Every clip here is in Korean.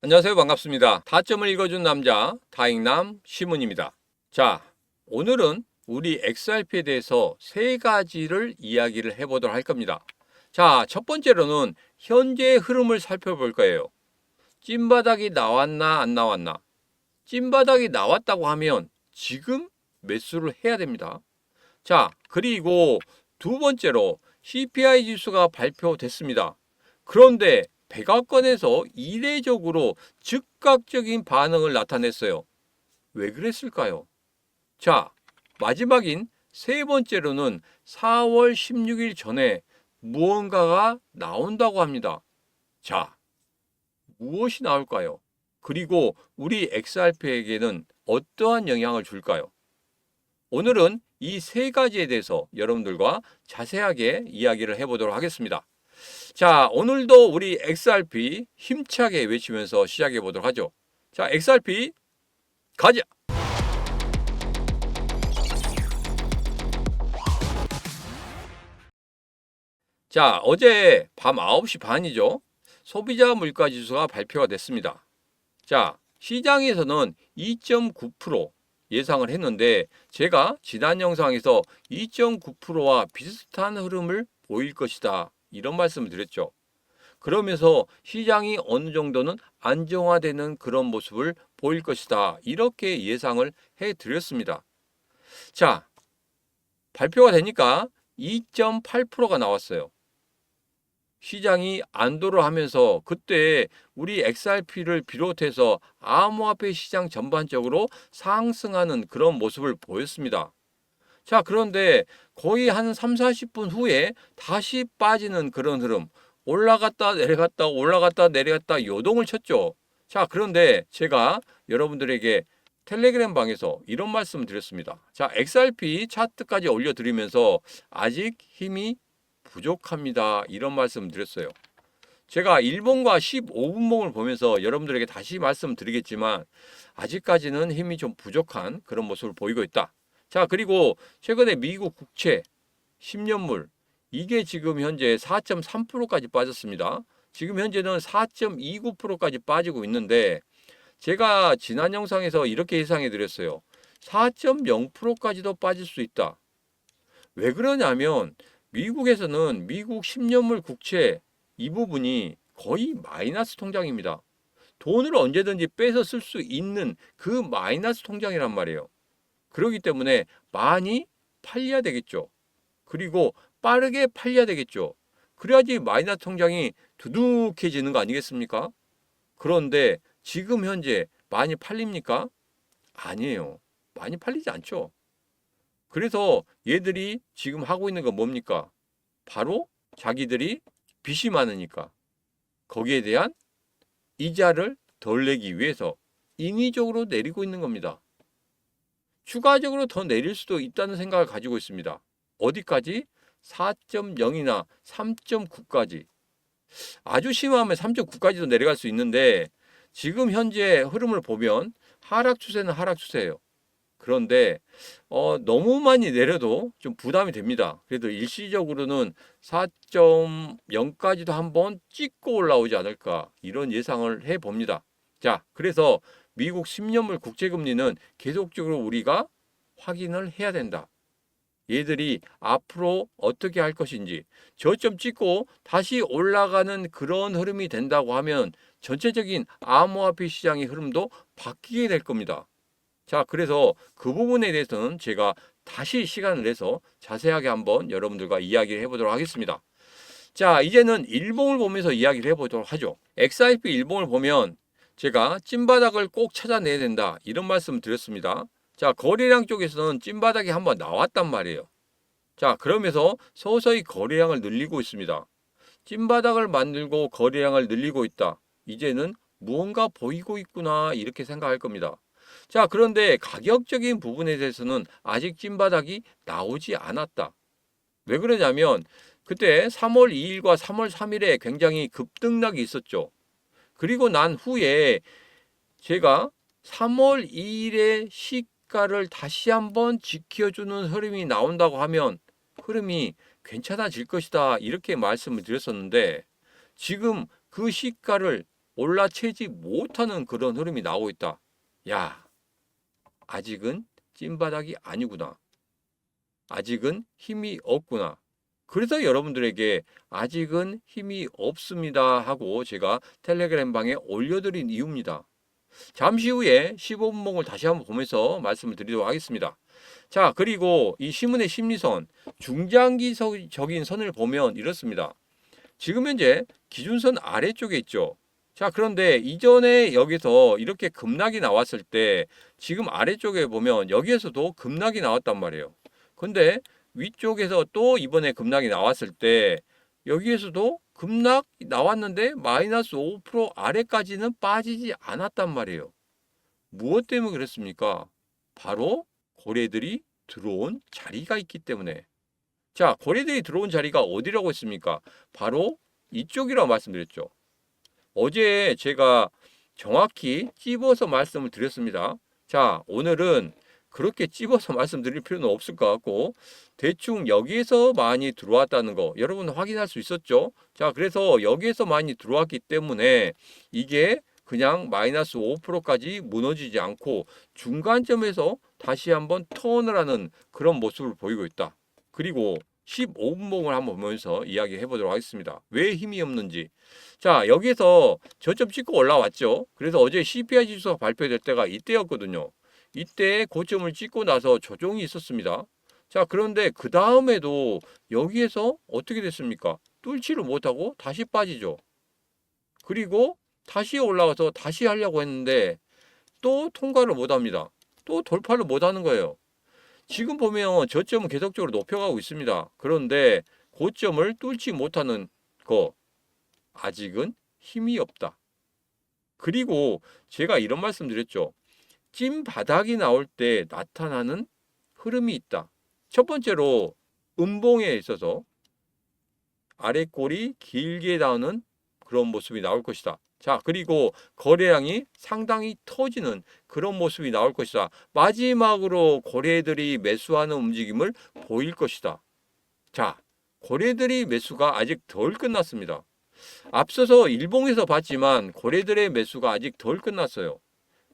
안녕하세요. 반갑습니다. 타점을 읽어준 남자 다익남 시문입니다. 자, 오늘은 우리 XRP에 대해서 세 가지를 이야기를 해보도록 할 겁니다. 자, 첫 번째로는 현재의 흐름을 살펴볼 거예요. 찐바닥이 나왔나 안 나왔나. 찐바닥이 나왔다고 하면 지금 매수를 해야 됩니다. 자, 그리고 두 번째로 CPI 지수가 발표됐습니다. 그런데 백악관에서 이례적으로 즉각적인 반응을 나타냈어요. 왜 그랬을까요? 자, 마지막인 세 번째로는 4월 16일 전에 무언가가 나온다고 합니다. 자, 무엇이 나올까요? 그리고 우리 XRP에게는 어떠한 영향을 줄까요? 오늘은 이 세 가지에 대해서 여러분들과 자세하게 이야기를 해보도록 하겠습니다. 자, 오늘도 우리 XRP 힘차게 외치면서 시작해 보도록 하죠. 자, XRP 가자! 자, 어제 밤 9시 반이죠. 소비자 물가 지수가 발표가 됐습니다. 자, 시장에서는 2.9% 예상을 했는데 제가 지난 영상에서 2.9%와 비슷한 흐름을 보일 것이다. 이런 말씀을 드렸죠. 그러면서 시장이 어느 정도는 안정화되는 그런 모습을 보일 것이다. 이렇게 예상을 해 드렸습니다. 자, 발표가 되니까 2.8%가 나왔어요. 시장이 안도를 하면서 그때 우리 XRP를 비롯해서 암호화폐 시장 전반적으로 상승하는 그런 모습을 보였습니다. 자, 그런데 거의 한 3, 40분 후에 다시 빠지는 그런 흐름. 올라갔다 내려갔다 올라갔다 내려갔다 요동을 쳤죠. 자, 그런데 제가 여러분들에게 텔레그램 방에서 이런 말씀을 드렸습니다. 자, XRP 차트까지 올려드리면서 아직 힘이 부족합니다. 이런 말씀 드렸어요. 제가 일봉과 15분봉을 보면서 여러분들에게 다시 말씀드리겠지만 아직까지는 힘이 좀 부족한 그런 모습을 보이고 있다. 자, 그리고 최근에 미국 국채 10년물 이게 지금 현재 4.3%까지 빠졌습니다. 지금 현재는 4.29%까지 빠지고 있는데 제가 지난 영상에서 이렇게 예상해 드렸어요. 4.0%까지도 빠질 수 있다. 왜 그러냐면 미국에서는 미국 10년물 국채 이 부분이 거의 마이너스 통장입니다. 돈을 언제든지 빼서 쓸 수 있는 그 마이너스 통장이란 말이에요. 그렇기 때문에 많이 팔려야 되겠죠. 그리고 빠르게 팔려야 되겠죠. 그래야지 마이너스 통장이 두둑해지는 거 아니겠습니까? 그런데 지금 현재 많이 팔립니까? 아니에요. 많이 팔리지 않죠. 그래서 얘들이 지금 하고 있는 건 뭡니까? 바로 자기들이 빚이 많으니까 거기에 대한 이자를 덜 내기 위해서 인위적으로 내리고 있는 겁니다. 추가적으로 더 내릴 수도 있다는 생각을 가지고 있습니다. 어디까지? 4.0이나 3.9까지. 아주 심하면 3.9까지도 내려갈 수 있는데 지금 현재 흐름을 보면 하락 추세는 하락 추세예요. 그런데 너무 많이 내려도 좀 부담이 됩니다. 그래도 일시적으로는 4.0까지도 한번 찍고 올라오지 않을까 이런 예상을 해봅니다. 자, 그래서 미국 10년물 국채금리는 계속적으로 우리가 확인을 해야 된다. 얘들이 앞으로 어떻게 할 것인지 저점 찍고 다시 올라가는 그런 흐름이 된다고 하면 전체적인 암호화폐 시장의 흐름도 바뀌게 될 겁니다. 자, 그래서 그 부분에 대해서는 제가 다시 시간을 내서 자세하게 한번 여러분들과 이야기를 해보도록 하겠습니다. 자, 이제는 일봉을 보면서 이야기를 해보도록 하죠. XRP 일봉을 보면 제가 찐바닥을 꼭 찾아내야 된다 이런 말씀을 드렸습니다. 자, 거래량 쪽에서는 찐바닥이 한번 나왔단 말이에요. 자, 그러면서 서서히 거래량을 늘리고 있습니다. 찐바닥을 만들고 거래량을 늘리고 있다. 이제는 무언가 보이고 있구나 이렇게 생각할 겁니다. 자, 그런데 가격적인 부분에 대해서는 아직 찐바닥이 나오지 않았다. 왜 그러냐면 그때 3월 2일과 3월 3일에 굉장히 급등락이 있었죠. 그리고 난 후에 제가 3월 2일에 시가를 다시 한번 지켜주는 흐름이 나온다고 하면 흐름이 괜찮아질 것이다 이렇게 말씀을 드렸었는데 지금 그 시가를 올라채지 못하는 그런 흐름이 나오고 있다. 야, 아직은 찐바닥이 아니구나. 아직은 힘이 없구나. 그래서 여러분들에게 아직은 힘이 없습니다 하고 제가 텔레그램 방에 올려드린 이유입니다. 잠시 후에 15분봉을 다시 한번 보면서 말씀을 드리도록 하겠습니다. 자, 그리고 이 시문의 심리선, 중장기적인 선을 보면 이렇습니다. 지금 현재 기준선 아래쪽에 있죠. 자, 그런데 이전에 여기서 이렇게 급락이 나왔을 때 지금 아래쪽에 보면 여기에서도 급락이 나왔단 말이에요. 근데 위쪽에서 또 이번에 급락이 나왔을 때 여기에서도 급락 나왔는데 마이너스 5% 아래까지는 빠지지 않았단 말이에요. 무엇 때문에 그랬습니까? 바로 고래들이 들어온 자리가 있기 때문에. 자, 고래들이 들어온 자리가 어디라고 했습니까? 바로 이쪽이라고 말씀드렸죠. 어제 제가 정확히 찝어서 말씀을 드렸습니다. 자, 오늘은 그렇게 찝어서 말씀드릴 필요는 없을 것 같고 대충 여기에서 많이 들어왔다는 거 여러분 확인할 수 있었죠? 자, 그래서 여기에서 많이 들어왔기 때문에 이게 그냥 마이너스 5%까지 무너지지 않고 중간점에서 다시 한번 턴을 하는 그런 모습을 보이고 있다. 그리고 15분봉을 한번 보면서 이야기해 보도록 하겠습니다. 왜 힘이 없는지. 자, 여기에서 저점 찍고 올라왔죠. 그래서 어제 CPI 지수가 발표될 때가 이때였거든요. 이때 고점을 찍고 나서 조정이 있었습니다. 자, 그런데 그 다음에도 여기에서 어떻게 됐습니까? 뚫지를 못하고 다시 빠지죠. 그리고 다시 올라와서 다시 하려고 했는데 또 통과를 못합니다. 또 돌파를 못하는 거예요. 지금 보면 저점은 계속적으로 높여가고 있습니다. 그런데 고점을 뚫지 못하는 거 아직은 힘이 없다. 그리고 제가 이런 말씀 드렸죠. 찐 바닥이 나올 때 나타나는 흐름이 있다. 첫 번째로 음봉에 있어서 아랫골이 길게 닿는 그런 모습이 나올 것이다. 자, 그리고 거래량이 상당히 터지는 그런 모습이 나올 것이다. 마지막으로 고래들이 매수하는 움직임을 보일 것이다. 자, 고래들이 매수가 아직 덜 끝났습니다. 앞서서 일봉에서 봤지만 고래들의 매수가 아직 덜 끝났어요.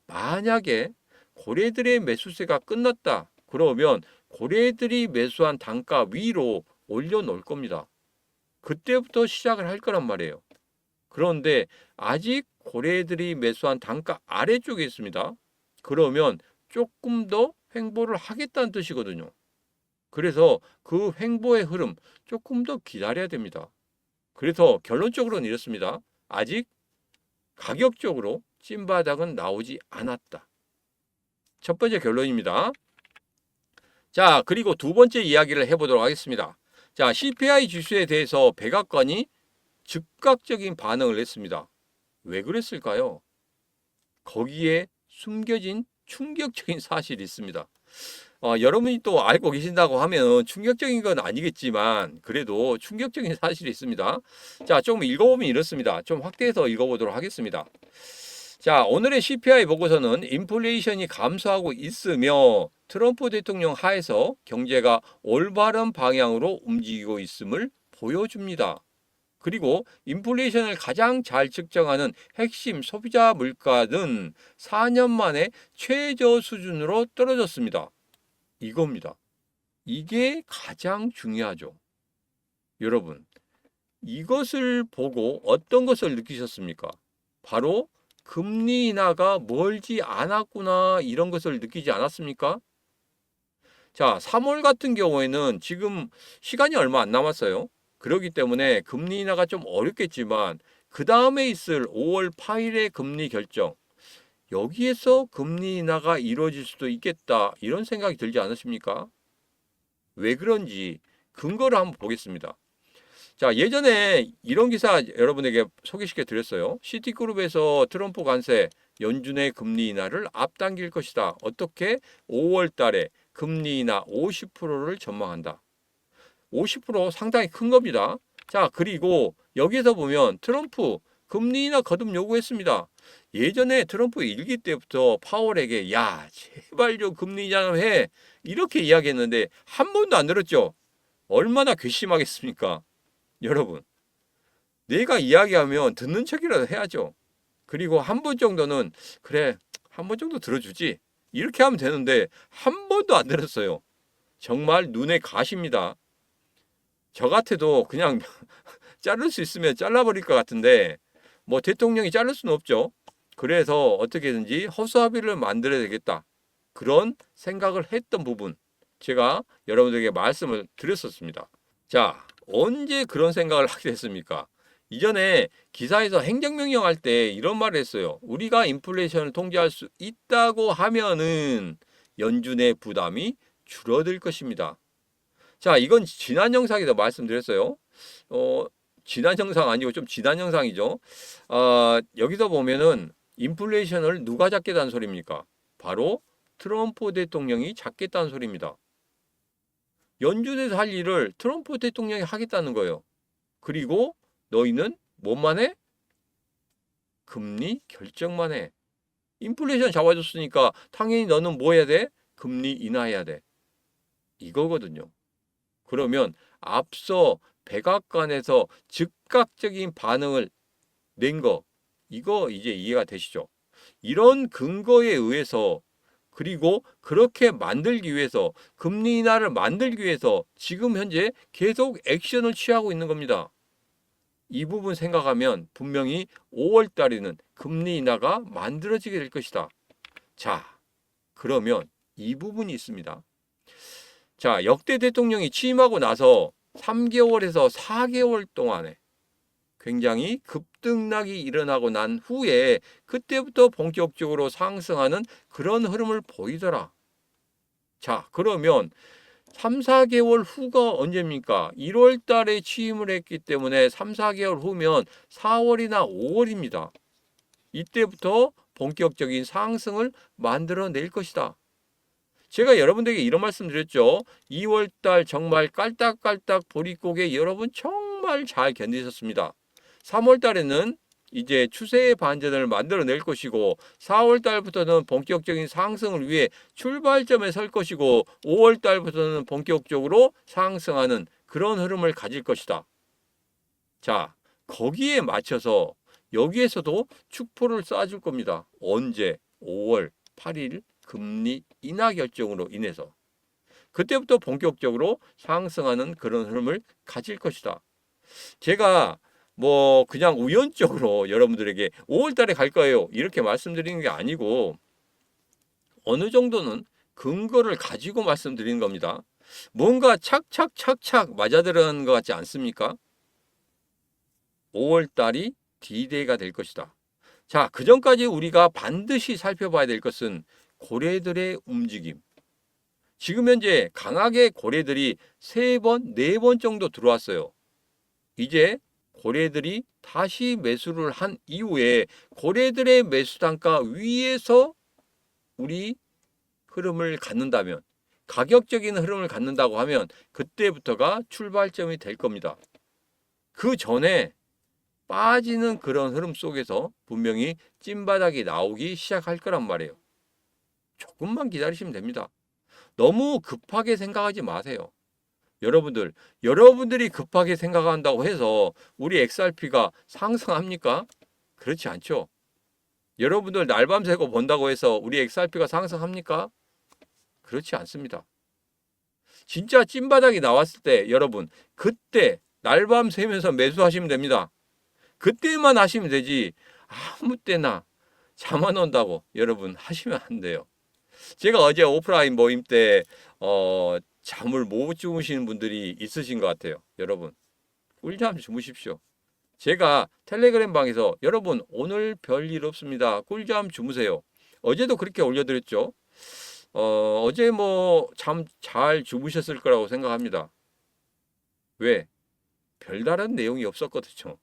만약에 고래들의 매수세가 끝났다. 그러면 고래들이 매수한 단가 위로 올려놓을 겁니다. 그때부터 시작을 할 거란 말이에요. 그런데 아직 고래들이 매수한 단가 아래쪽에 있습니다. 그러면 조금 더 횡보를 하겠다는 뜻이거든요. 그래서 그 횡보의 흐름 조금 더 기다려야 됩니다. 그래서 결론적으로는 이렇습니다. 아직 가격적으로 찐바닥은 나오지 않았다. 첫 번째 결론입니다. 자, 그리고 두 번째 이야기를 해보도록 하겠습니다. 자, CPI 지수에 대해서 백악관이 즉각적인 반응을 했습니다. 왜 그랬을까요? 거기에 숨겨진 충격적인 사실이 있습니다. 여러분이 또 알고 계신다고 하면 충격적인 건 아니겠지만 그래도 충격적인 사실이 있습니다. 자, 조금 읽어보면 이렇습니다. 좀 확대해서 읽어보도록 하겠습니다. 자, 오늘의 CPI 보고서는 인플레이션이 감소하고 있으며 트럼프 대통령 하에서 경제가 올바른 방향으로 움직이고 있음을 보여줍니다. 그리고 인플레이션을 가장 잘 측정하는 핵심 소비자 물가는 4년 만에 최저 수준으로 떨어졌습니다. 이겁니다. 이게 가장 중요하죠. 여러분, 이것을 보고 어떤 것을 느끼셨습니까? 바로 금리 인하가 멀지 않았구나 이런 것을 느끼지 않았습니까? 자, 3월 같은 경우에는 지금 시간이 얼마 안 남았어요. 그렇기 때문에 금리 인하가 좀 어렵겠지만 그 다음에 있을 5월 8일의 금리 결정 여기에서 금리 인하가 이루어질 수도 있겠다 이런 생각이 들지 않으십니까? 왜 그런지 근거를 한번 보겠습니다. 자, 예전에 이런 기사 여러분에게 소개시켜 드렸어요. 시티그룹에서 트럼프 관세 연준의 금리 인하를 앞당길 것이다. 어떻게? 5월 달에 금리 인하 50%를 전망한다. 50% 상당히 큰 겁니다. 자, 그리고 여기에서 보면 트럼프 금리 인하 거듭 요구했습니다. 예전에 트럼프 일기 때부터 파월에게 야, 제발 좀 금리 인하 해. 이렇게 이야기했는데 한 번도 안 들었죠. 얼마나 괘씸하겠습니까? 여러분, 내가 이야기하면 듣는 척이라도 해야죠. 그리고 한 번 정도는 그래, 한 번 정도 들어주지. 이렇게 하면 되는데 한 번도 안 들었어요. 정말 눈에 가십니다. 저 같아도 그냥 자를 수 있으면 잘라버릴 것 같은데 뭐 대통령이 자를 수는 없죠. 그래서 어떻게든지 허수아비를 만들어야 되겠다. 그런 생각을 했던 부분 제가 여러분들에게 말씀을 드렸었습니다. 자, 언제 그런 생각을 하게 됐습니까? 이전에 기사에서 행정명령 할 때 이런 말을 했어요. 우리가 인플레이션을 통제할 수 있다고 하면은 연준의 부담이 줄어들 것입니다. 자, 이건 지난 영상에서 말씀드렸어요. 어, 지난 영상 아니고 좀 지난 영상이죠. 여기서 보면은 인플레이션을 누가 잡겠다는 소리입니까? 바로 트럼프 대통령이 잡겠다는 소리입니다. 연준에서 할 일을 트럼프 대통령이 하겠다는 거예요. 그리고 너희는 뭐만 해? 금리 결정만 해. 인플레이션 잡아줬으니까 당연히 너는 뭐 해야 돼? 금리 인하해야 돼. 이거거든요. 그러면 앞서 백악관에서 즉각적인 반응을 낸 거, 이거 이제 이해가 되시죠? 이런 근거에 의해서 그리고 그렇게 만들기 위해서 금리 인하를 만들기 위해서 지금 현재 계속 액션을 취하고 있는 겁니다. 이 부분 생각하면 분명히 5월 달에는 금리 인하가 만들어지게 될 것이다. 자, 그러면 이 부분이 있습니다. 자, 역대 대통령이 취임하고 나서 3개월에서 4개월 동안에 굉장히 급등락이 일어나고 난 후에 그때부터 본격적으로 상승하는 그런 흐름을 보이더라. 자, 그러면 3, 4개월 후가 언제입니까? 1월 달에 취임을 했기 때문에 3, 4개월 후면 4월이나 5월입니다. 이때부터 본격적인 상승을 만들어낼 것이다. 제가 여러분들에게 이런 말씀 드렸죠. 2월 달 정말 깔딱깔딱 보릿고개 여러분 정말 잘 견디셨습니다. 3월 달에는 이제 추세의 반전을 만들어낼 것이고 4월 달부터는 본격적인 상승을 위해 출발점에 설 것이고 5월 달부터는 본격적으로 상승하는 그런 흐름을 가질 것이다. 자, 거기에 맞춰서 여기에서도 축포를 쏴줄 겁니다. 언제? 5월 8일 금리 인하 결정으로 인해서. 그때부터 본격적으로 상승하는 그런 흐름을 가질 것이다. 제가 뭐 그냥 우연적으로 여러분들에게 5월 달에 갈 거예요. 이렇게 말씀드리는 게 아니고 어느 정도는 근거를 가지고 말씀드리는 겁니다. 뭔가 착착착착 맞아들어가는 것 같지 않습니까? 5월 달이 D-Day가 될 것이다. 자, 그 전까지 우리가 반드시 살펴봐야 될 것은 고래들의 움직임. 지금 현재 강하게 고래들이 3번, 4번 정도 들어왔어요. 이제 고래들이 다시 매수를 한 이후에 고래들의 매수 단가 위에서 우리 흐름을 갖는다면, 가격적인 흐름을 갖는다고 하면 그때부터가 출발점이 될 겁니다. 그 전에 빠지는 그런 흐름 속에서 분명히 찐바닥이 나오기 시작할 거란 말이에요. 조금만 기다리시면 됩니다. 너무 급하게 생각하지 마세요. 여러분들이 급하게 생각한다고 해서 우리 XRP가 상승합니까? 그렇지 않죠. 여러분들 날밤 새고 본다고 해서 우리 XRP가 상승합니까? 그렇지 않습니다. 진짜 찐바닥이 나왔을 때 여러분 그때 날밤 새면서 매수하시면 됩니다. 그때만 하시면 되지 아무 때나 잠 안 온다고 여러분 하시면 안 돼요. 제가 어제 오프라인 모임 때 잠을 못 주무시는 분들이 있으신 것 같아요. 여러분 꿀잠 주무십시오. 제가 텔레그램 방에서 여러분 오늘 별일 없습니다. 꿀잠 주무세요. 어제도 그렇게 올려드렸죠. 어제 뭐 잠 잘 주무셨을 거라고 생각합니다. 왜? 별다른 내용이 없었거든요.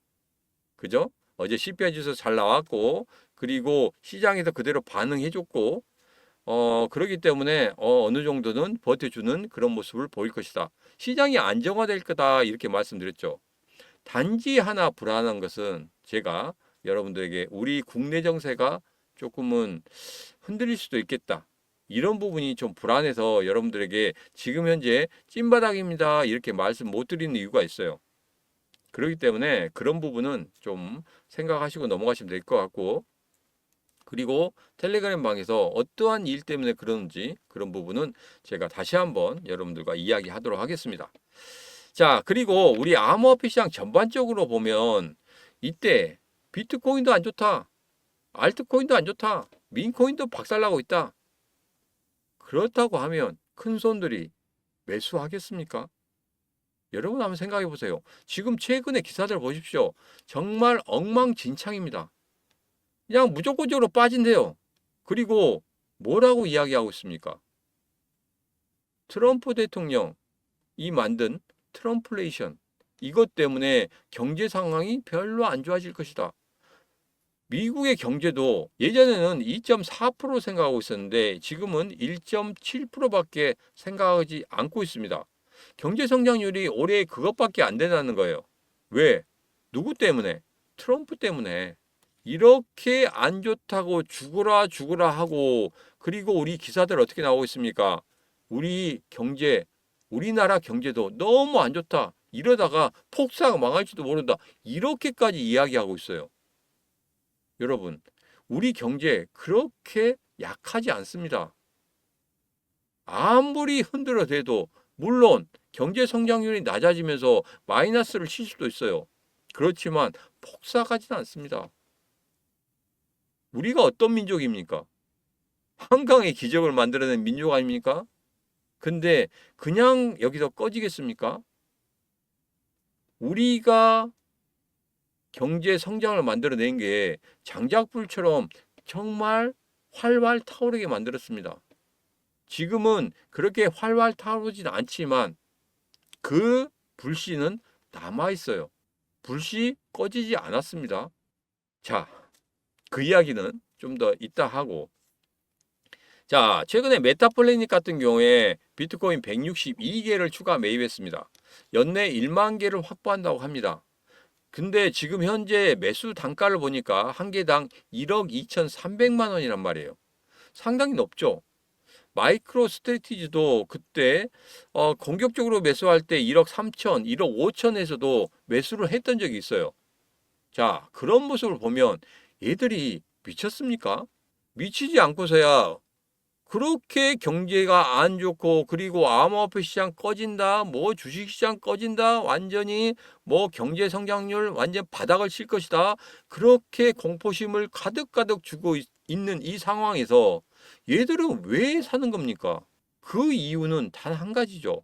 그죠? 어제 CPI 지수 잘 나왔고 그리고 시장에서 그대로 반응해줬고 그렇기 때문에 어느 정도는 버텨주는 그런 모습을 보일 것이다. 시장이 안정화될 거다 이렇게 말씀드렸죠. 단지 하나 불안한 것은 제가 여러분들에게 우리 국내 정세가 조금은 흔들릴 수도 있겠다. 이런 부분이 좀 불안해서 여러분들에게 지금 현재 찐바닥입니다. 이렇게 말씀 못 드리는 이유가 있어요. 그렇기 때문에 그런 부분은 좀 생각하시고 넘어가시면 될 것 같고 그리고 텔레그램 방에서 어떠한 일 때문에 그러는지 그런 부분은 제가 다시 한번 여러분들과 이야기하도록 하겠습니다. 자, 그리고 우리 암호화폐 시장 전반적으로 보면 이때 비트코인도 안 좋다. 알트코인도 안 좋다. 민코인도 박살나고 있다. 그렇다고 하면 큰 손들이 매수하겠습니까? 여러분 한번 생각해 보세요. 지금 최근의 기사들 보십시오. 정말 엉망진창입니다. 그냥 무조건적으로 빠진대요. 그리고 뭐라고 이야기하고 있습니까? 트럼프 대통령이 만든 트럼플레이션. 이것 때문에 경제 상황이 별로 안 좋아질 것이다. 미국의 경제도 예전에는 2.4% 생각하고 있었는데 지금은 1.7%밖에 생각하지 않고 있습니다. 경제 성장률이 올해 그것밖에 안 된다는 거예요. 왜? 누구 때문에? 트럼프 때문에. 이렇게 안 좋다고 죽으라 죽으라 하고 그리고 우리 기사들 어떻게 나오고 있습니까? 우리 경제, 우리나라 경제도 너무 안 좋다. 이러다가 폭삭 망할지도 모른다. 이렇게까지 이야기하고 있어요. 여러분, 우리 경제 그렇게 약하지 않습니다. 아무리 흔들어대도 물론 경제 성장률이 낮아지면서 마이너스를 칠 수도 있어요. 그렇지만 폭삭하지는 않습니다. 우리가 어떤 민족입니까? 한강의 기적을 만들어낸 민족 아닙니까? 근데 그냥 여기서 꺼지겠습니까? 우리가 경제 성장을 만들어낸 게 장작불처럼 정말 활활 타오르게 만들었습니다. 지금은 그렇게 활활 타오르지는 않지만 그 불씨는 남아있어요. 불씨 꺼지지 않았습니다. 자, 그 이야기는 좀 더 이따 하고. 자, 최근에 메타플래닛 같은 경우에 비트코인 162개를 추가 매입했습니다. 연내 1만 개를 확보한다고 합니다. 근데 지금 현재 매수 단가를 보니까 한 개당 1억 2,300만 원이란 말이에요. 상당히 높죠. 마이크로 스트래티지도 그때 공격적으로 매수할 때 1억 3천, 1억 5천에서도 매수를 했던 적이 있어요. 자, 그런 모습을 보면 얘들이 미쳤습니까? 미치지 않고서야 그렇게 경제가 안 좋고 그리고 암호화폐 시장 꺼진다, 뭐 주식 시장 꺼진다, 완전히 뭐 경제 성장률 완전 바닥을 칠 것이다. 그렇게 공포심을 가득가득 주고 있는 이 상황에서 얘들은 왜 사는 겁니까? 그 이유는 단 한 가지죠.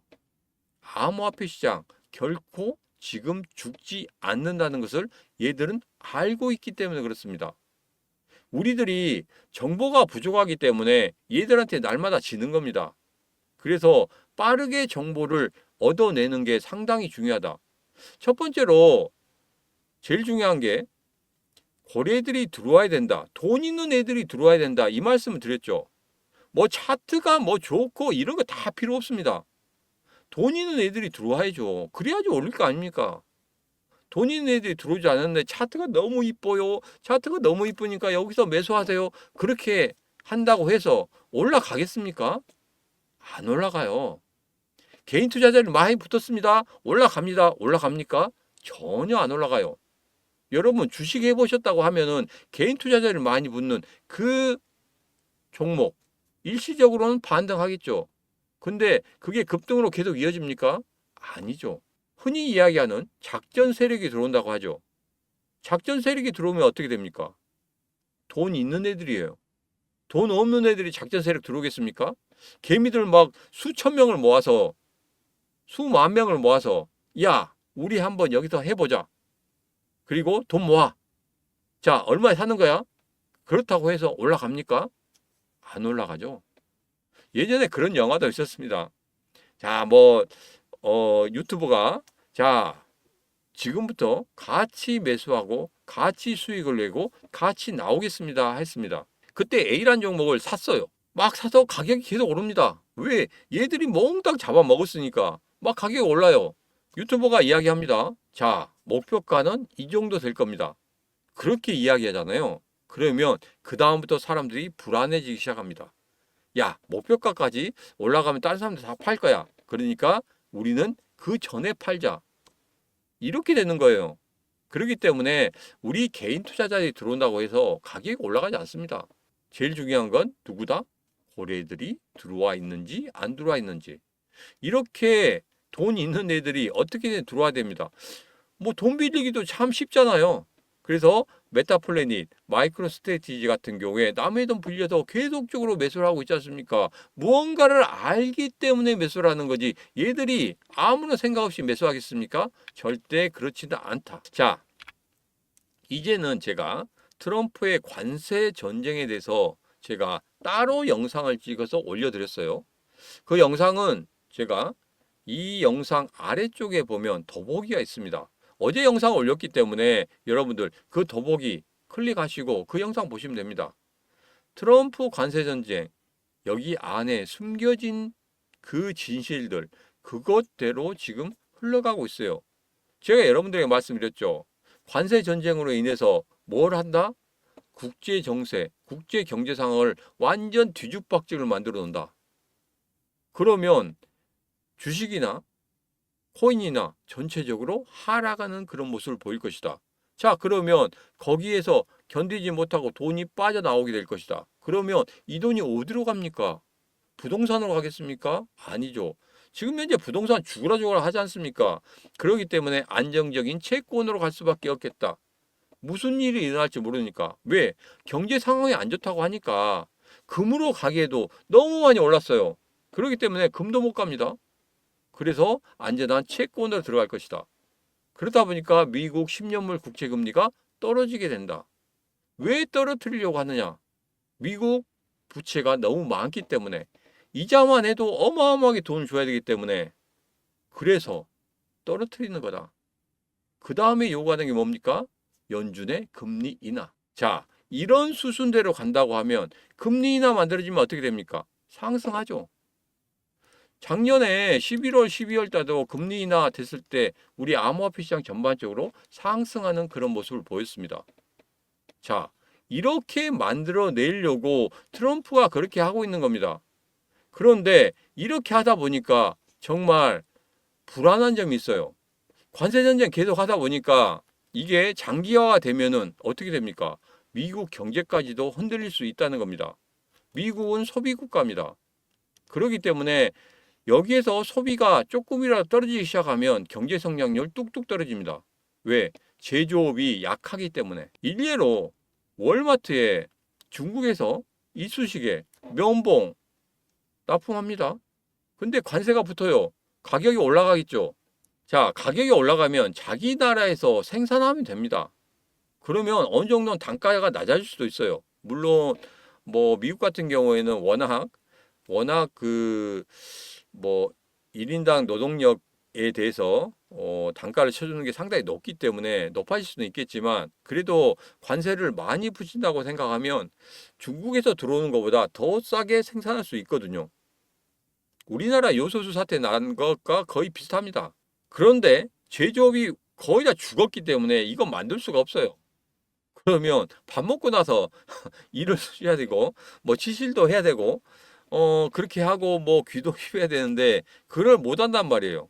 암호화폐 시장 결코 지금 죽지 않는다는 것을 얘들은 알고 있기 때문에 그렇습니다. 우리들이 정보가 부족하기 때문에 얘들한테 날마다 지는 겁니다. 그래서 빠르게 정보를 얻어내는 게 상당히 중요하다. 첫 번째로 제일 중요한 게 고래들이 들어와야 된다. 돈 있는 애들이 들어와야 된다. 이 말씀을 드렸죠. 뭐 차트가 뭐 좋고 이런 거 다 필요 없습니다. 돈 있는 애들이 들어와야죠. 그래야지 올릴 거 아닙니까? 돈 있는 애들이 들어오지 않았는데 차트가 너무 이뻐요. 차트가 너무 이쁘니까 여기서 매수하세요. 그렇게 한다고 해서 올라가겠습니까? 안 올라가요. 개인 투자자들 많이 붙었습니다. 올라갑니다. 올라갑니까? 전혀 안 올라가요. 여러분 주식 해보셨다고 하면은 개인 투자자를 많이 붙는 그 종목 일시적으로는 반등하겠죠. 근데 그게 급등으로 계속 이어집니까? 아니죠. 흔히 이야기하는 작전 세력이 들어온다고 하죠. 작전 세력이 들어오면 어떻게 됩니까? 돈 있는 애들이에요. 돈 없는 애들이 작전 세력 들어오겠습니까? 개미들 막 수천 명을 모아서 수만 명을 모아서 야, 우리 한번 여기서 해보자. 그리고 돈 모아. 자, 얼마에 사는 거야? 그렇다고 해서 올라갑니까? 안 올라가죠. 예전에 그런 영화도 있었습니다. 자, 유튜브가 자, 지금부터 같이 매수하고 같이 수익을 내고 같이 나오겠습니다 했습니다. 그때 A란 종목을 샀어요. 막 사서 가격이 계속 오릅니다. 왜? 얘들이 몽땅 잡아먹었으니까 막 가격이 올라요. 유튜버가 이야기합니다. 자, 목표가는 이 정도 될 겁니다. 그렇게 이야기하잖아요. 그러면 그 다음부터 사람들이 불안해지기 시작합니다. 야, 목표가까지 올라가면 다른 사람들 다 팔 거야. 그러니까 우리는 그 전에 팔자. 이렇게 되는 거예요. 그렇기 때문에 우리 개인 투자자들이 들어온다고 해서 가격이 올라가지 않습니다. 제일 중요한 건 누구다? 고래들이 들어와 있는지 안 들어와 있는지. 이렇게 돈 있는 애들이 어떻게든 들어와야 됩니다. 뭐 돈 빌리기도 참 쉽잖아요. 그래서 메타플래닛, 마이크로 스트래티지 같은 경우에 남의 돈 빌려서 계속적으로 매수를 하고 있지 않습니까? 무언가를 알기 때문에 매수를 하는 거지. 얘들이 아무런 생각 없이 매수하겠습니까? 절대 그렇지는 않다. 자, 이제는 제가 트럼프의 관세 전쟁에 대해서 제가 따로 영상을 찍어서 올려드렸어요. 그 영상은 제가 이 영상 아래쪽에 보면 더보기가 있습니다. 어제 영상을 올렸기 때문에 여러분들 그 더보기 클릭하시고 그 영상 보시면 됩니다. 트럼프 관세 전쟁, 여기 안에 숨겨진 그 진실들, 그것대로 지금 흘러가고 있어요. 제가 여러분들에게 말씀드렸죠. 관세 전쟁으로 인해서 뭘 한다? 국제 정세, 국제 경제 상황을 완전 뒤죽박죽을 만들어 놓는다. 그러면 주식이나 코인이나 전체적으로 하락하는 그런 모습을 보일 것이다. 자, 그러면 거기에서 견디지 못하고 돈이 빠져나오게 될 것이다. 그러면 이 돈이 어디로 갑니까? 부동산으로 가겠습니까? 아니죠. 지금 현재 부동산 죽으라 하지 않습니까? 그렇기 때문에 안정적인 채권으로 갈 수밖에 없겠다. 무슨 일이 일어날지 모르니까. 왜? 경제 상황이 안 좋다고 하니까 금으로 가기에도 너무 많이 올랐어요. 그렇기 때문에 금도 못 갑니다. 그래서 안전한 채권으로 들어갈 것이다. 그러다 보니까 미국 10년물 국채금리가 떨어지게 된다. 왜 떨어뜨리려고 하느냐? 미국 부채가 너무 많기 때문에 이자만 해도 어마어마하게 돈을 줘야 되기 때문에 그래서 떨어뜨리는 거다. 그 다음에 요구하는 게 뭡니까? 연준의 금리 인하. 자, 이런 수순대로 간다고 하면 금리 인하 만들어지면 어떻게 됩니까? 상승하죠. 작년에 11월, 12월 달도 금리 인하 됐을 때 우리 암호화폐 시장 전반적으로 상승하는 그런 모습을 보였습니다. 자, 이렇게 만들어 내려고 트럼프가 그렇게 하고 있는 겁니다. 그런데 이렇게 하다 보니까 정말 불안한 점이 있어요. 관세 전쟁 계속 하다 보니까 이게 장기화가 되면은 어떻게 됩니까? 미국 경제까지도 흔들릴 수 있다는 겁니다. 미국은 소비 국가입니다. 그렇기 때문에 여기에서 소비가 조금이라도 떨어지기 시작하면 경제 성장률 뚝뚝 떨어집니다. 왜? 제조업이 약하기 때문에. 일례로 월마트에 중국에서 이쑤시개, 면봉 납품합니다. 근데 관세가 붙어요. 가격이 올라가겠죠. 자, 가격이 올라가면 자기 나라에서 생산하면 됩니다. 그러면 어느 정도는 단가가 낮아질 수도 있어요. 물론 뭐 미국 같은 경우에는 워낙 뭐 1인당 노동력에 대해서 단가를 쳐주는 게 상당히 높기 때문에 높아질 수는 있겠지만 그래도 관세를 많이 붙인다고 생각하면 중국에서 들어오는 것보다 더 싸게 생산할 수 있거든요. 우리나라 요소수 사태 난 것과 거의 비슷합니다. 그런데 제조업이 거의 다 죽었기 때문에 이건 만들 수가 없어요. 그러면 밥 먹고 나서 일을 해야 되고 뭐 치실도 해야 되고 그렇게 하고 뭐 귀도 휘어야 되는데 그걸 못 한단 말이에요.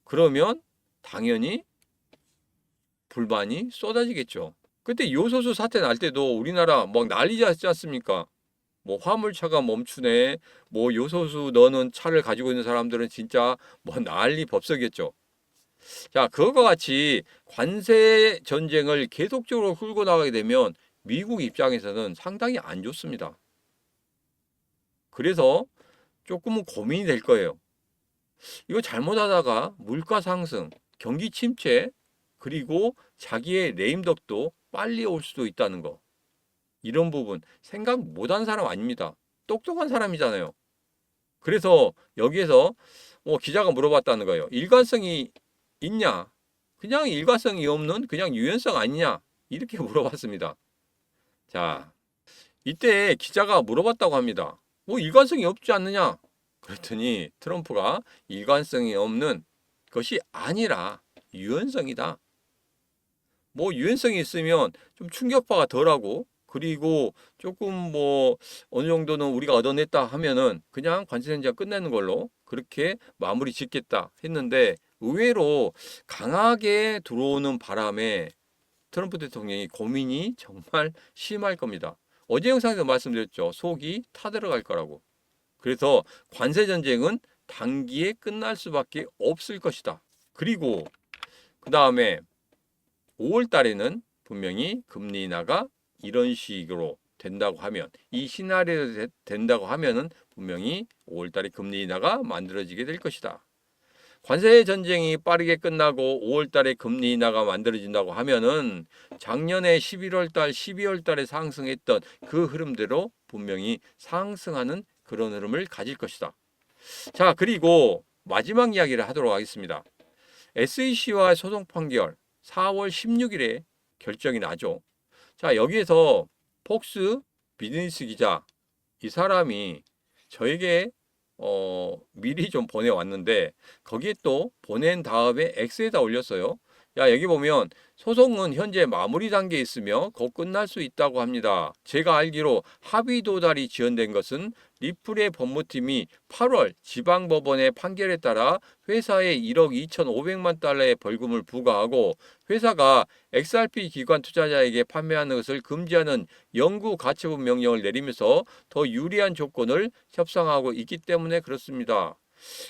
그러면 당연히 불만이 쏟아지겠죠. 그때 요소수 사태 날 때도 우리나라 막 난리 났지 않습니까? 뭐 화물차가 멈추네. 뭐 요소수 넣는 차를 가지고 있는 사람들은 진짜 뭐 난리 법석이었죠. 자, 그것과 같이 관세 전쟁을 계속적으로 끌고 나가게 되면 미국 입장에서는 상당히 안 좋습니다. 그래서 조금은 고민이 될 거예요. 이거 잘못하다가 물가 상승, 경기 침체, 그리고 자기의 레임덕도 빨리 올 수도 있다는 거. 이런 부분 생각 못한 사람 아닙니다. 똑똑한 사람이잖아요. 그래서 여기에서 기자가 물어봤다는 거예요. 일관성이 있냐? 그냥 일관성이 없는 그냥 유연성 아니냐? 이렇게 물어봤습니다. 자, 이때 기자가 물어봤다고 합니다. 뭐 일관성이 없지 않느냐? 그랬더니 트럼프가 일관성이 없는 것이 아니라 유연성이다. 뭐 유연성이 있으면 좀 충격파가 덜하고 그리고 조금 뭐 어느 정도는 우리가 얻어냈다 하면은 그냥 관세전쟁 끝내는 걸로 그렇게 마무리 짓겠다 했는데 의외로 강하게 들어오는 바람에 트럼프 대통령이 고민이 정말 심할 겁니다. 어제 영상에서 말씀드렸죠. 속이 타들어갈 거라고. 그래서 관세 전쟁은 단기에 끝날 수밖에 없을 것이다. 그리고 그 다음에 5월 달에는 분명히 금리 인하가 이런 식으로 된다고 하면, 이 시나리오가 된다고 하면은 분명히 5월 달에 금리 인하가 만들어지게 될 것이다. 관세 전쟁이 빠르게 끝나고 5월 달에 금리 인하가 만들어진다고 하면은 작년에 11월 달, 12월 달에 상승했던 그 흐름대로 분명히 상승하는 그런 흐름을 가질 것이다. 자, 그리고 마지막 이야기를 하도록 하겠습니다. SEC와 소송 판결 4월 16일에 결정이 나죠. 자, 여기에서 폭스 비즈니스 기자, 이 사람이 저에게 미리 좀 보내왔는데 거기에 또 보낸 다음에 X에다 올렸어요. 야, 여기 보면 소송은 현재 마무리 단계에 있으며 곧 끝날 수 있다고 합니다. 제가 알기로 합의 도달이 지연된 것은 리플의 법무팀이 8월 지방법원의 판결에 따라 회사에 1억 2,500만 달러의 벌금을 부과하고 회사가 XRP 기관 투자자에게 판매하는 것을 금지하는 영구 가처분 명령을 내리면서 더 유리한 조건을 협상하고 있기 때문에 그렇습니다.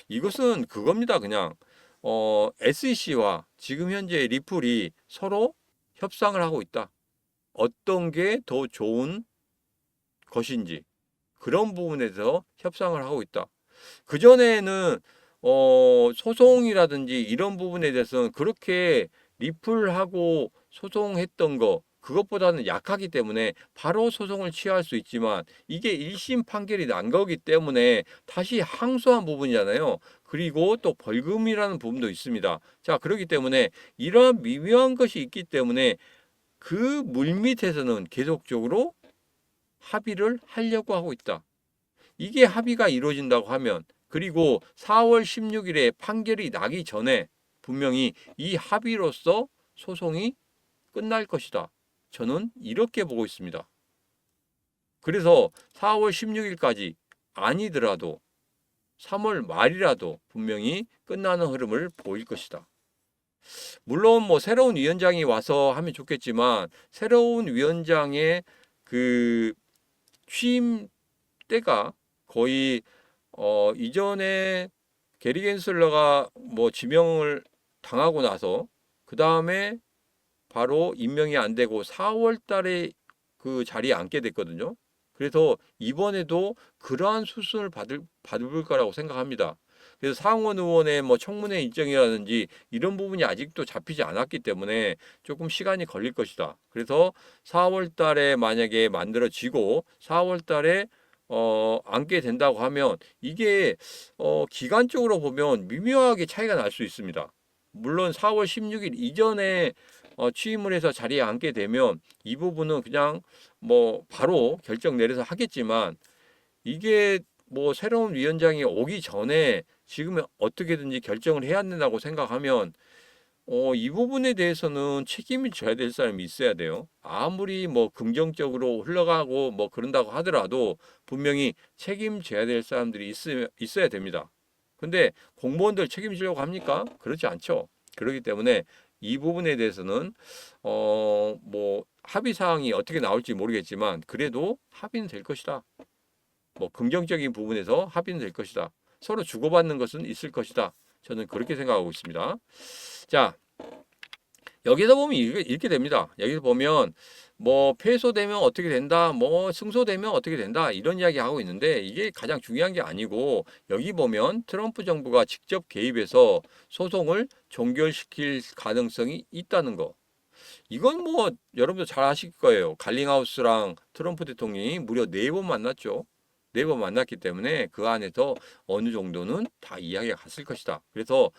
이것은 그겁니다. 그냥 SEC와 지금 현재 리플이 서로 협상을 하고 있다. 어떤 게 더 좋은 것인지 그런 부분에 대해서 협상을 하고 있다. 그전에는 소송이라든지 이런 부분에 대해서는 그렇게 리플하고 소송했던 거 그것보다는 약하기 때문에 바로 소송을 취할 수 있지만 이게 1심 판결이 난 거기 때문에 다시 항소한 부분이잖아요. 그리고 또 벌금이라는 부분도 있습니다. 자, 그렇기 때문에 이러한 미묘한 것이 있기 때문에 그 물밑에서는 계속적으로 합의를 하려고 하고 있다. 이게 합의가 이루어진다고 하면 그리고 4월 16일에 판결이 나기 전에 분명히 이 합의로서 소송이 끝날 것이다. 저는 이렇게 보고 있습니다. 그래서 4월 16일까지 아니더라도 3월 말이라도 분명히 끝나는 흐름을 보일 것이다. 물론 뭐 새로운 위원장이 와서 하면 좋겠지만 새로운 위원장의 그 취임 때가 거의 이전에 게리 겐슬러가 뭐 지명을 당하고 나서 그 다음에 바로 임명이 안 되고 4월 달에 그 자리에 앉게 됐거든요. 그래서 이번에도 그러한 수순을 받을 거라고 생각합니다. 그래서 상원 의원의 뭐 청문회 일정이라든지 이런 부분이 아직도 잡히지 않았기 때문에 조금 시간이 걸릴 것이다. 그래서 4월 달에 만약에 만들어지고 4월 달에 앉게 된다고 하면 이게 기간적으로 보면 미묘하게 차이가 날 수 있습니다. 물론 4월 16일 이전에 취임을 해서 자리에 앉게 되면 이 부분은 그냥 뭐 바로 결정 내려서 하겠지만 이게 뭐 새로운 위원장이 오기 전에 지금 어떻게든지 결정을 해야 된다고 생각하면 이 부분에 대해서는 책임을 져야 될 사람이 있어야 돼요. 아무리 뭐 긍정적으로 흘러가고 뭐 그런다고 하더라도 분명히 책임져야 될 사람들이 있어야 됩니다. 근데 공무원들 책임지려고 합니까? 그렇지 않죠. 그렇기 때문에 이 부분에 대해서는 뭐 합의 사항이 어떻게 나올지 모르겠지만 그래도 합의는 될 것이다. 뭐 긍정적인 부분에서 합의는 될 것이다. 서로 주고받는 것은 있을 것이다. 저는 그렇게 생각하고 있습니다. 자, 여기서 보면 이렇게 됩니다. 여기서 보면 뭐 패소되면 어떻게 된다, 뭐 승소되면 어떻게 된다 이런 이야기 하고 있는데 이게 가장 중요한 게 아니고 여기 보면 트럼프 정부가 직접 개입해서 소송을 종결시킬 가능성이 있다는 거. 이건 뭐 여러분도 잘 아실 거예요. 갈링하우스랑 트럼프 대통령이 무려 4번 만났죠. 4번 만났기 때문에 그 안에서 어느 정도는 다 이야기가 갔을 것이다. 그래서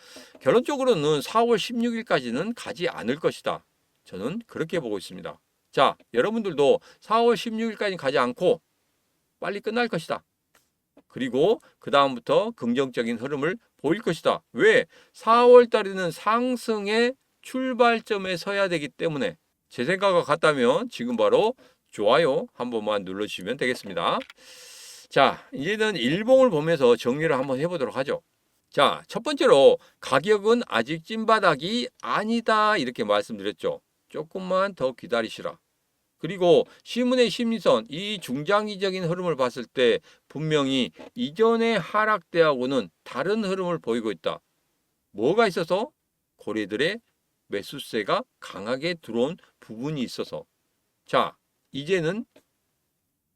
결론적으로는 4월 16일까지는 가지 않을 것이다. 저는 그렇게 보고 있습니다. 자, 여러분들도 4월 16일까지 가지 않고 빨리 끝날 것이다. 그리고 그 다음부터 긍정적인 흐름을 보일 것이다. 왜? 4월 달에는 상승의 출발점에 서야 되기 때문에 제 생각과 같다면 지금 바로 좋아요 한 번만 눌러주시면 되겠습니다. 자, 이제는 일봉을 보면서 정리를 한번 해보도록 하죠. 자, 첫 번째로 가격은 아직 찐바닥이 아니다 이렇게 말씀드렸죠. 조금만 더 기다리시라. 그리고 시문의 심리선, 이 중장기적인 흐름을 봤을 때 분명히 이전의 하락대하고는 다른 흐름을 보이고 있다. 뭐가 있어서? 고래들의 매수세가 강하게 들어온 부분이 있어서. 자, 이제는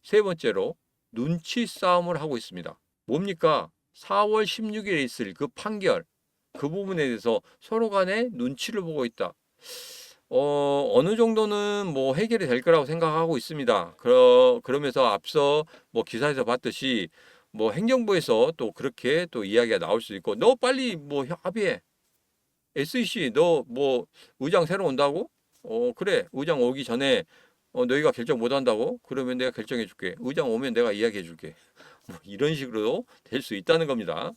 세 번째로 눈치 싸움을 하고 있습니다. 뭡니까? 4월 16일에 있을 그 판결, 그 부분에 대해서 서로 간에 눈치를 보고 있다. 어느 정도는 뭐 해결이 될 거라고 생각하고 있습니다. 그러면서 앞서 뭐 기사에서 봤듯이 뭐 행정부에서 또 그렇게 또 이야기가 나올 수 있고, 너 빨리 뭐 합의해. SEC 너 뭐 의장 새로 온다고? 그래. 의장 오기 전에 너희가 결정 못 한다고? 그러면 내가 결정해 줄게. 의장 오면 내가 이야기해 줄게. 뭐 이런 식으로 될 수 있다는 겁니다.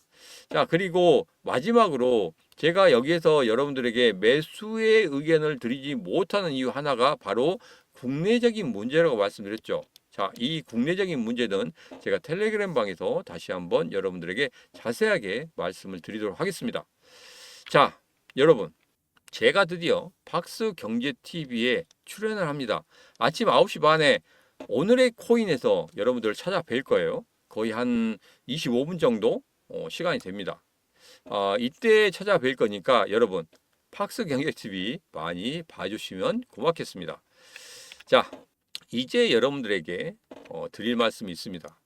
자, 그리고 마지막으로 제가 여기에서 여러분들에게 매수의 의견을 드리지 못하는 이유 하나가 바로 국내적인 문제라고 말씀드렸죠. 자, 이 국내적인 문제는 제가 텔레그램 방에서 다시 한번 여러분들에게 자세하게 말씀을 드리도록 하겠습니다. 자, 여러분, 제가 드디어 박스경제TV에 출연을 합니다. 아침 9시 반에 오늘의 코인에서 여러분들을 찾아뵐 거예요. 거의 한 25분 정도 시간이 됩니다. 이때 찾아뵐 거니까 여러분 박스경제TV 많이 봐주시면 고맙겠습니다. 자, 이제 여러분들에게 드릴 말씀이 있습니다.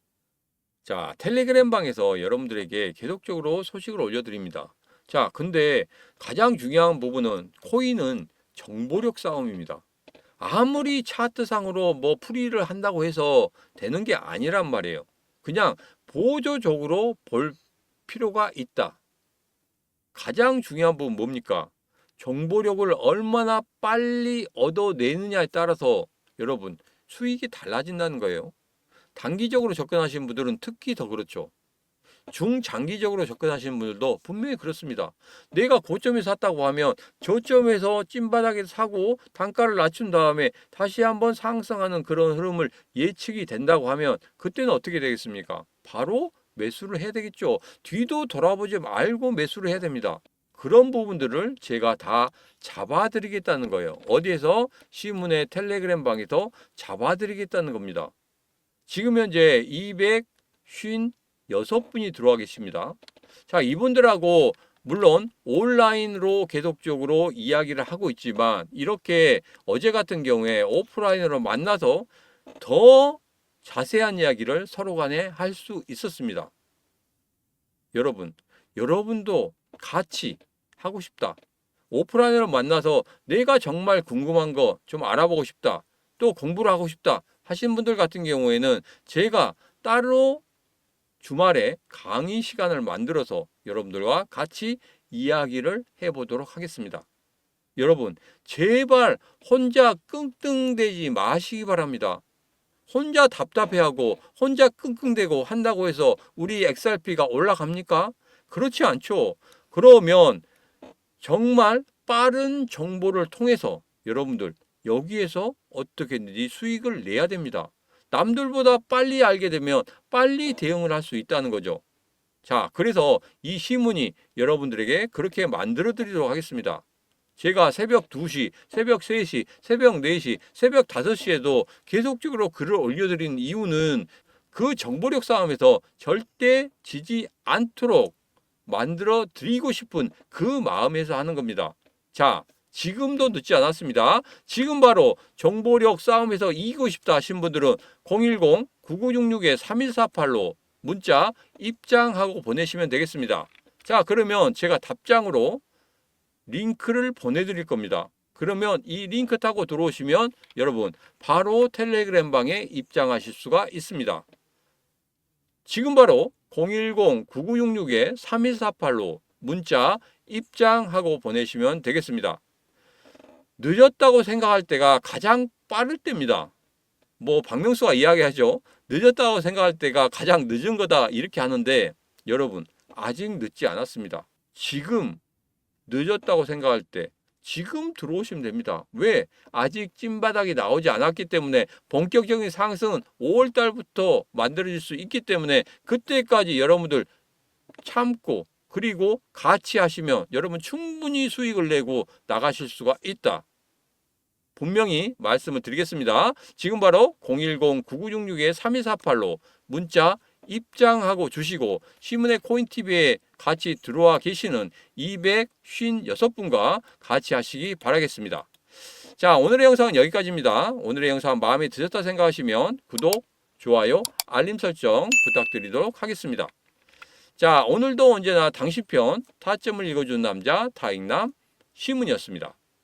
자, 텔레그램 방에서 여러분들에게 계속적으로 소식을 올려드립니다. 자, 근데 가장 중요한 부분은 코인은 정보력 싸움입니다. 아무리 차트상으로 뭐 풀이를 한다고 해서 되는 게 아니란 말이에요. 그냥 보조적으로 볼 필요가 있다. 가장 중요한 부분 뭡니까? 정보력을 얼마나 빨리 얻어내느냐에 따라서 여러분 수익이 달라진다는 거예요. 단기적으로 접근하시는 분들은 특히 더 그렇죠. 중장기적으로 접근하시는 분들도 분명히 그렇습니다. 내가 고점에 샀다고 하면 저점에서 찐바닥에 사고 단가를 낮춘 다음에 다시 한번 상승하는 그런 흐름을 예측이 된다고 하면 그때는 어떻게 되겠습니까? 바로 매수를 해야 되겠죠. 뒤도 돌아보지 말고 매수를 해야 됩니다. 그런 부분들을 제가 다 잡아드리겠다는 거예요. 어디에서? 시문의 텔레그램 방에서 잡아드리겠다는 겁니다. 지금 현재 256분이 들어와 계십니다. 자, 이분들하고 물론 온라인으로 계속적으로 이야기를 하고 있지만 이렇게 어제 같은 경우에 오프라인으로 만나서 더 자세한 이야기를 서로 간에 할 수 있었습니다. 여러분도 같이 하고 싶다. 오프라인으로 만나서 내가 정말 궁금한 거 좀 알아보고 싶다. 또 공부를 하고 싶다 하신 분들 같은 경우에는 제가 따로 주말에 강의 시간을 만들어서 여러분들과 같이 이야기를 해보도록 하겠습니다. 여러분, 제발 혼자 끙끙대지 마시기 바랍니다. 혼자 답답해하고 혼자 끙끙대고 한다고 해서 우리 XRP가 올라갑니까? 그렇지 않죠. 그러면 정말 빠른 정보를 통해서 여러분들 여기에서 어떻게든지 수익을 내야 됩니다. 남들보다 빨리 알게 되면 빨리 대응을 할 수 있다는 거죠. 자, 그래서 이 시문이 여러분들에게 그렇게 만들어 드리도록 하겠습니다. 제가 새벽 2시, 새벽 3시, 새벽 4시, 새벽 5시에도 계속적으로 글을 올려드리는 이유는 그 정보력 싸움에서 절대 지지 않도록 만들어 드리고 싶은 그 마음에서 하는 겁니다. 자, 지금도 늦지 않았습니다. 지금 바로 정보력 싸움에서 이기고 싶다 하신 분들은 010-9966-3148로 문자 입장하고 보내시면 되겠습니다. 자, 그러면 제가 답장으로 링크를 보내드릴 겁니다. 그러면 이 링크 타고 들어오시면 여러분 바로 텔레그램 방에 입장하실 수가 있습니다. 지금 바로 010-9966-3148로 문자 입장하고 보내시면 되겠습니다. 늦었다고 생각할 때가 가장 빠를 때입니다. 뭐 박명수가 이야기하죠. 늦었다고 생각할 때가 가장 늦은 거다 이렇게 하는데 여러분 아직 늦지 않았습니다. 지금 늦었다고 생각할 때 지금 들어오시면 됩니다. 왜? 아직 찐바닥이 나오지 않았기 때문에 본격적인 상승은 5월 달부터 만들어질 수 있기 때문에 그때까지 여러분들 참고 그리고 같이 하시면 여러분 충분히 수익을 내고 나가실 수가 있다. 분명히 말씀을 드리겠습니다. 지금 바로 010-9966-3148로 문자 입장하고 주시고 시문의 코인TV에 같이 들어와 계시는 256분과 같이 하시기 바라겠습니다. 자, 오늘의 영상은 여기까지입니다. 오늘의 영상 마음에 드셨다 생각하시면 구독, 좋아요, 알림 설정 부탁드리도록 하겠습니다. 자, 오늘도 언제나 당신 편 타점을 읽어주는 남자 타익남 시문이었습니다.